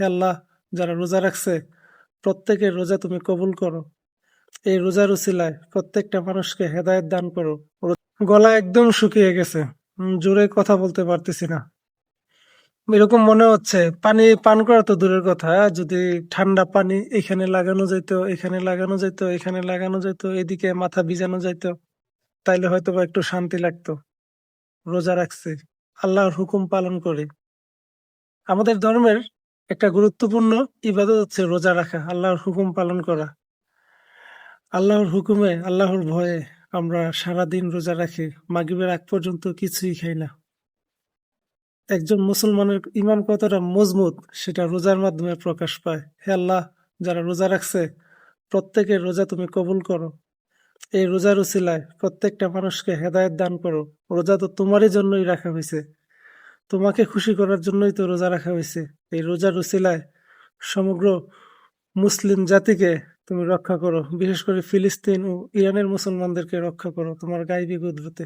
হে আল্লাহ, যারা রোজা রাখছে প্রত্যেকের রোজা তুমি কবুল করো। এই রোজার উসিলায় প্রত্যেকটা মানুষকে হেদায়েত দান করো। গলা একদম শুকিয়ে গেছে, জোরে কথা বলতে পারতেছি না। এরকম মনে হচ্ছে পানি পান করা তো দূরের কথা, যদি ঠান্ডা পানি এখানে লাগানো যেত, এখানে লাগানো যেত, এখানে লাগানো যেত, এদিকে মাথা ভিজানো যেত, তাইলে হয়তো বা একটু শান্তি লাগতো। রোজা রাখছি, আল্লাহর হুকুম পালন করি। আমাদের ধর্মের একটা গুরুত্বপূর্ণ ইবাদত হচ্ছে রোজা রাখা, আল্লাহর হুকুম পালন করা। আল্লাহর হুকুমে, আল্লাহর ভয়ে আমরা সারাদিন রোজা রাখি, মাগরিবের আগ পর্যন্ত কিছুই খাই না। একজন মুসলমানের ঈমান কতটা মজবুত সেটা রোজার মাধ্যমে প্রকাশ পায়। হে আল্লাহ, যারা রোজা রাখছে প্রত্যেকের রোজা তুমি কবুল করো। এই রোজার উসিলায় প্রত্যেকটা মানুষকে হেদায়েত দান করো। রোজা তো তোমারই জন্যই রাখা হয়েছে, তোমাকে খুশি করার জন্যই তো রোজা রাখা হয়েছে। এই রোজার উসিলায় সমগ্র মুসলিম জাতিকে তুমি রক্ষা করো, বিশেষ করে ফিলিস্তিন ও ইরানের মুসলমানদেরকে রক্ষা করো তোমার গায়বী কুদরতে।